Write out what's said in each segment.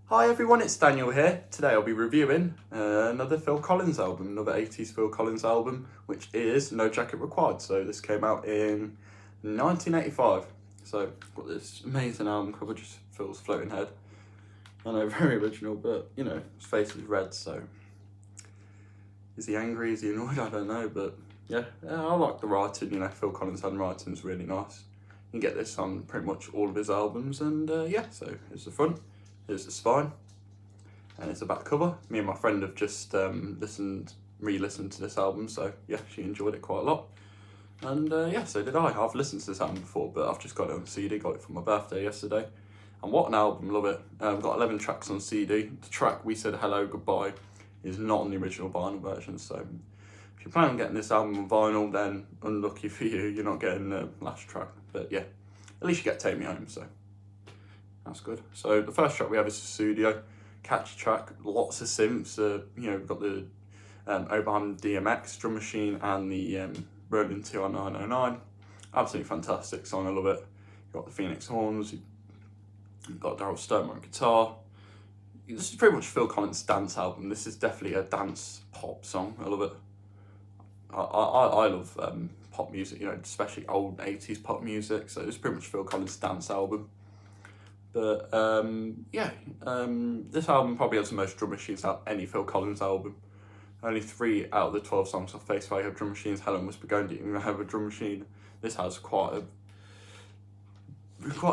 Hi everyone, it's Daniel here. Today I'll be reviewing another Phil Collins album, another 80s Phil Collins album, which is No Jacket Required. So this came out in 1985. So got this amazing album cover, just Phil's floating head. I know, very original, but you know, his face is red, so is he angry, is he annoyed? I don't know, but yeah, I like the writing, you know, Phil Collins' handwriting's really nice. You can get this on pretty much all of his albums, and yeah, so here's the front. Here's the spine, and it's the back cover. Me and my friend have just re-listened to this album, so yeah, she enjoyed it quite a lot. And yeah, so did I. I've listened to this album before, but I've just got it on CD, got it for my birthday yesterday. And what an album, love it. I've got 11 tracks on CD. The track We Said Hello Goodbye is not on the original vinyl version, so if you plan on getting this album on vinyl, then unlucky for you, you're not getting the last track. But yeah, at least you get Take Me Home, so that's good. So the first track we have is the studio, catchy track, lots of synths. You know, we've got the Oberheim DMX drum machine and the Roland TR-909. Absolutely fantastic song, I love it. You've got the Phoenix horns, you've got Daryl Stuermer on guitar. This is pretty much Phil Collins' dance album. This is definitely a dance pop song, I love it. I love pop music, you know, especially old 80s pop music, so it's pretty much Phil Collins' dance album. But yeah, this album probably has the most drum machines out of any Phil Collins album. Only 3 out of the 12 songs on Face Value have drum machines. Helen Was Begun didn't even have a drum machine. This has quite a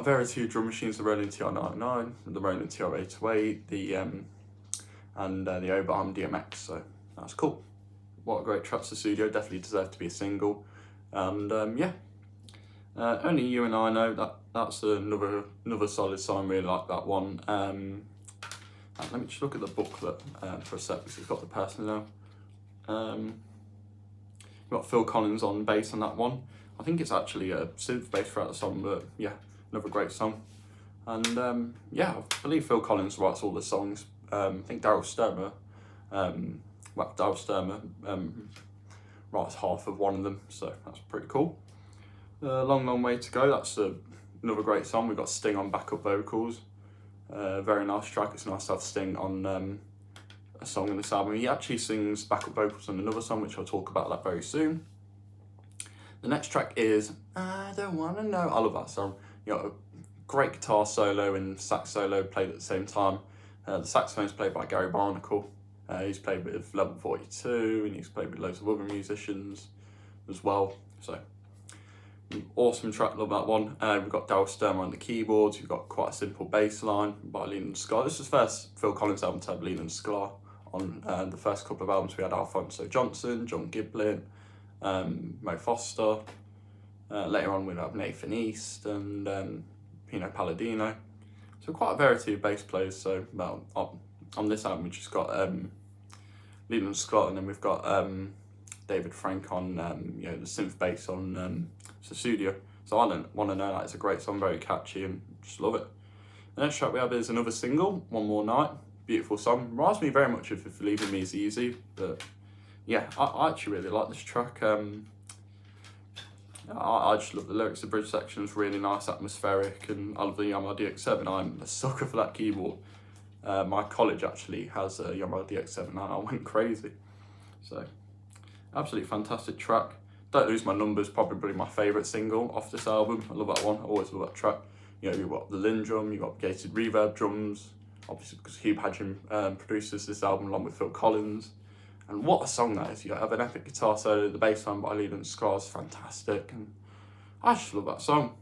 variety of drum machines. The Roland TR-909, the Roland TR-808, and the Oberheim DMX. So that's cool. What a great track to the studio. Definitely deserved to be a single. And yeah. Only You and I Know, that's another solid song, really like that one. Let me just look at the booklet for a sec, because it's got the person now. We've got Phil Collins on bass on that one. I think it's actually a synth bass throughout the song, but yeah, another great song. And yeah, I believe Phil Collins writes all the songs. I think Daryl Stuermer writes half of one of them, so that's pretty cool. Long Way to Go, that's another great song. We've got Sting on backup vocals. Very nice track. It's nice to have Sting on a song in this album. He actually sings backup vocals on another song, which I'll talk about that very soon. The next track is I Don't Wanna Know. I love that song. You got a great guitar solo and sax solo played at the same time. The saxophone's played by Gary Barnacle. He's played with Level 42 and he's played with loads of other musicians as well. So awesome track, love that one. We've got Daryl Stuermer on the keyboards. We've got quite a simple bass line by Leland Sklar. This was the first Phil Collins album to have Leland Sklar on. The first couple of albums we had Alphonso Johnson, John Giblin, Mo Foster. Later on we'd have Nathan East and Pino Palladino. So quite a variety of bass players. So well, on this album we just got Leland Sklar, and then we've got David Frank on you know, the synth bass on the studio. So I Don't Wanna Know, that is a great song, very catchy, and just love it. The next track we have is another single, One More Night. Beautiful song. Reminds me very much of If Leaving Me Is Easy, but yeah, I actually really like this track. I just love the lyrics. The bridge section is really nice, atmospheric, and I love the Yamaha DX7. I'm a sucker for that keyboard. My college actually has a Yamaha DX7 and I went crazy. So absolutely fantastic track. Don't Lose My Numbers, probably my favourite single off this album. I love that one, I always love that track. You know, you've got the Lynn drum, you've got gated reverb drums, obviously because Hugh Padgham produces this album along with Phil Collins. And what a song that is. You have an epic guitar solo, the bass line by Leland Sklar is fantastic, and I just love that song.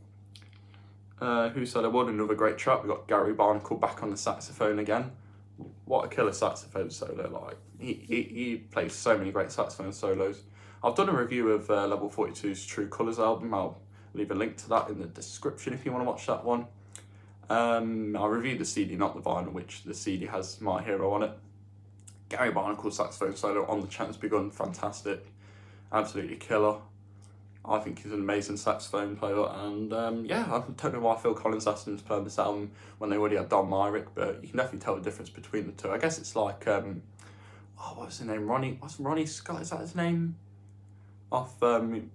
Who Said I Would, another great track. We've got Gary Barnacle back on the saxophone again. What a killer saxophone solo, like, he plays so many great saxophone solos. I've done a review of Level 42's True Colours album. I'll leave a link to that in the description if you want to watch that one. I reviewed the CD, not the vinyl, which the CD has My Hero on it. Gary Barnacle's saxophone solo on The Chance Begun, fantastic. Absolutely killer. I think he's an amazing saxophone player, and yeah, I don't know why Phil Collins asked him to play on this album when they already had Don Myrick, but you can definitely tell the difference between the two. I guess it's like, what was his name? What's Ronnie Scott, is that his name? Off the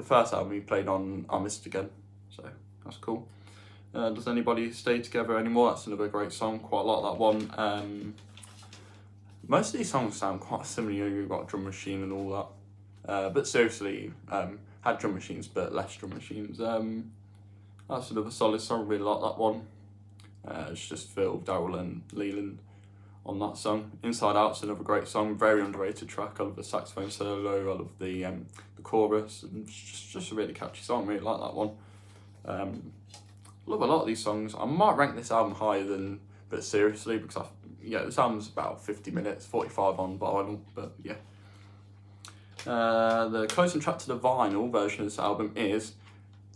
first album he played on I Missed Again, so that's cool. Does Anybody Stay Together Anymore? That's another great song, quite like that one. Most of these songs sound quite similar. You've got Drum Machine and all that. But seriously, had drum machines but less drum machines. That's another solid song, really like that one. It's just Phil, Darryl and Leland on that song. Inside Out's another great song, very underrated track. I love the saxophone solo, I love the chorus, and it's just a really catchy song, really like that one. Love a lot of these songs. I might rank this album higher than But Seriously, because this album's about 50 minutes, 45 on vinyl, but yeah. The closing track to the vinyl version of this album is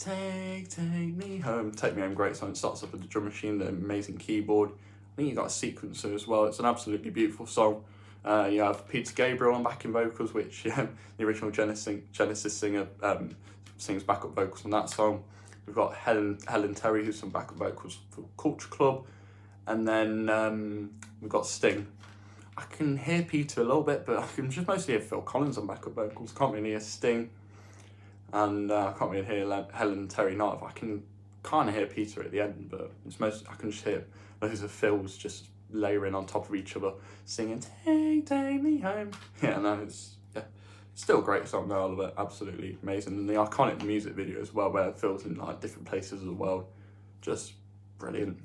Take Me Home. Take Me Home, great song. It starts off with the drum machine, the amazing keyboard. I think you got a sequencer as well. It's an absolutely beautiful song. You have Peter Gabriel on backing vocals, which the original Genesis singer sings backup vocals on that song. We've got Helen Terry, who's some backup vocals for Culture Club. And then we've got Sting. I can hear Peter a little bit, but I can just mostly hear Phil Collins on backup vocals. Can't really hear Sting. And I can't really hear Helen Terry neither. I can kind of hear Peter at the end, but it's I can just hear loads of Phils just layering on top of each other, singing Take Me Home. Yeah, no, it's still a great song though. I love it, absolutely amazing. And the iconic music video as well, where Phil's in like different places of the world, just brilliant.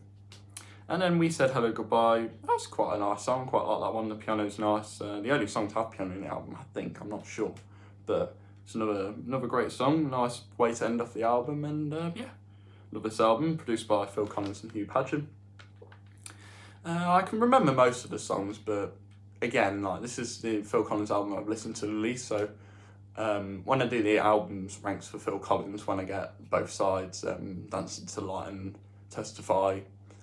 And then We Said Hello Goodbye. That's quite a nice song, quite like that one. The piano's nice. The only song to have piano in the album, I think. I'm not sure, but it's another great song. Nice way to end off the album, and love this album. Produced by Phil Collins and Hugh Padgham. I can remember most of the songs, but again, like, this is the Phil Collins album I've listened to the least. So when I do the albums ranks for Phil Collins, when I get both sides, Dancing to the Light and Testify,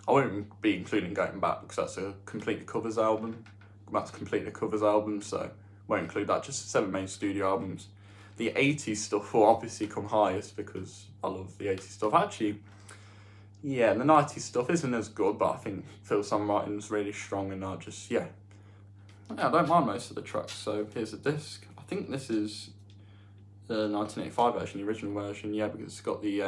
I won't be including Going Back because that's a completely covers album. So won't include that. Just the 7 main studio albums. The 80s stuff will obviously come highest because I love the 80s stuff. Actually, yeah, the 90s stuff isn't as good, but I think Phil's songwriting's really strong, and I don't mind most of the tracks. So here's the disc. I think this is the 1985 version, the original version, yeah, because it's got the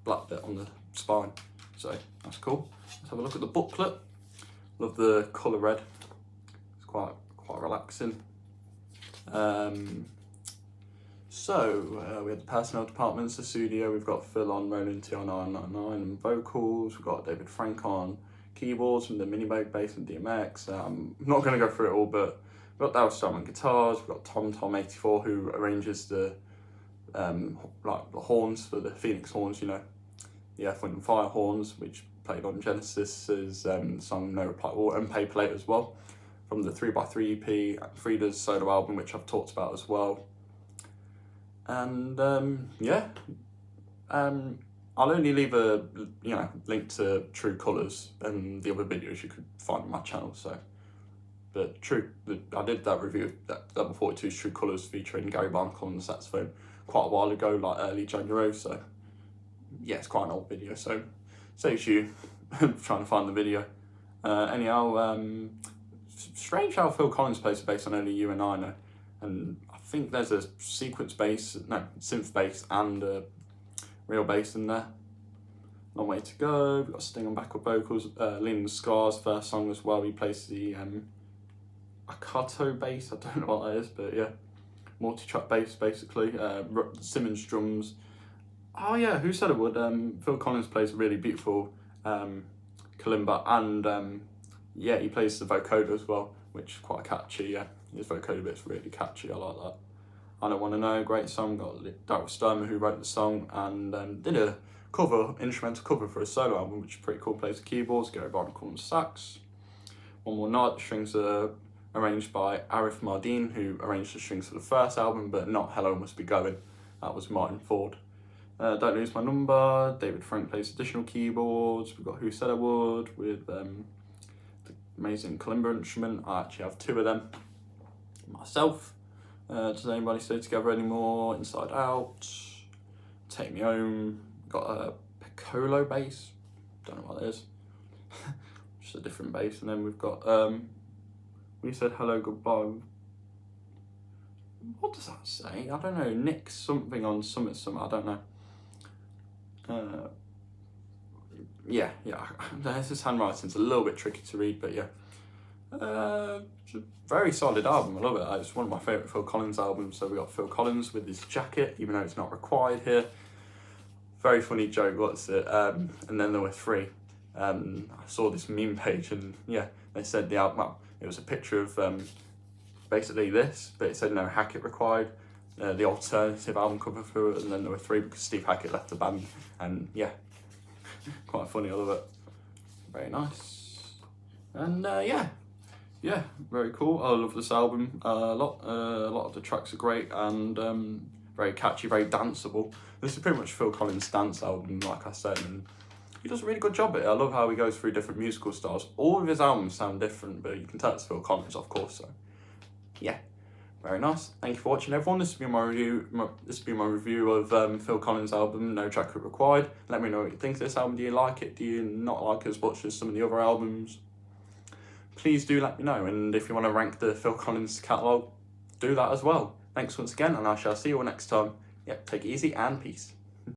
black bit on the spine, so that's cool. Let's have a look at the booklet. Love the colour red. It's quite relaxing. So we have the personnel departments, the studio. We've got Phil on Roland TR-999 and vocals. We've got David Frank on keyboards from the Mini Moog bass and DMX. I'm not going to go through it all, but we've got Darryl Starman guitars. We've got Tom84 who arranges the the horns for the Phoenix horns, the Earth, Wind and Fire horns, which played on Genesis's song No Reply All, and Paper Plate as well, from the 3x3 EP, Frida's solo album, which I've talked about as well. And I'll only leave a link to True Colours and the other videos you could find on my channel. So, but I did that review of that Level 42's True Colours featuring Gary Barnacle on the saxophone quite a while ago, like early January. So yeah, it's quite an old video, so saves you trying to find the video. Anyhow, strange how Phil Collins plays the bass on Only You and I Know, and I think there's a synth bass and a real bass in there. Long Way to Go. We've got Sting on backup vocals. Lean the Scars first song as well. He plays the Akato bass. I don't know what that is, but yeah, multi-track bass basically. Simmons drums. Oh yeah, who said it would? Phil Collins plays a really beautiful kalimba, and he plays the vocoder as well, which is quite catchy. Yeah, his vocoder bit's really catchy. I like that. I Don't Want to Know, great song. Got Darryl Starman who wrote the song and did a instrumental cover for a solo album, which is pretty cool. Plays the keyboards, Gary Barnacle on sax. One More Night, the strings are arranged by Arif Mardin, who arranged the strings for the first album, but not Hello Must Be Going. That was Martin Ford. Don't Lose My Number, David Frank plays additional keyboards. We've got Who Said I Would with the amazing kalimba instrument. I actually have 2 of them myself. Does Anybody Stay Together Anymore? Inside Out, Take Me Home. Got a piccolo bass, don't know what that is. Just a different bass. And then we've got We Said Hello Goodbye. What does that say? I don't know. Nick something on Summit, I don't know. Yeah, his handwriting's a little bit tricky to read, but yeah. It's a very solid album, I love it. It's one of my favourite Phil Collins albums. So we got Phil Collins with his jacket, even though it's not required here. Very funny joke, what's it? And then there were three. I saw this meme page and yeah, they said the album, well, it was a picture of basically this, but it said no Hackett required, the alternative album cover for it, and then there were three because Steve Hackett left the band, and yeah, quite funny, I love it. Very nice. And yeah, very cool. I love this album a lot. A lot of the tracks are great and very catchy, very danceable. This is pretty much Phil Collins' dance album, like I said, and he does a really good job at it. I love how he goes through different musical styles. All of his albums sound different, but you can tell it's Phil Collins, of course. So, yeah, very nice. Thank you for watching, everyone. This has been my review of Phil Collins' album, No Jacket Required. Let me know what you think of this album. Do you like it? Do you not like it as much as some of the other albums? Please do let me know. And if you want to rank the Phil Collins catalogue, do that as well. Thanks once again, and I shall see you all next time. Yep, take it easy and peace.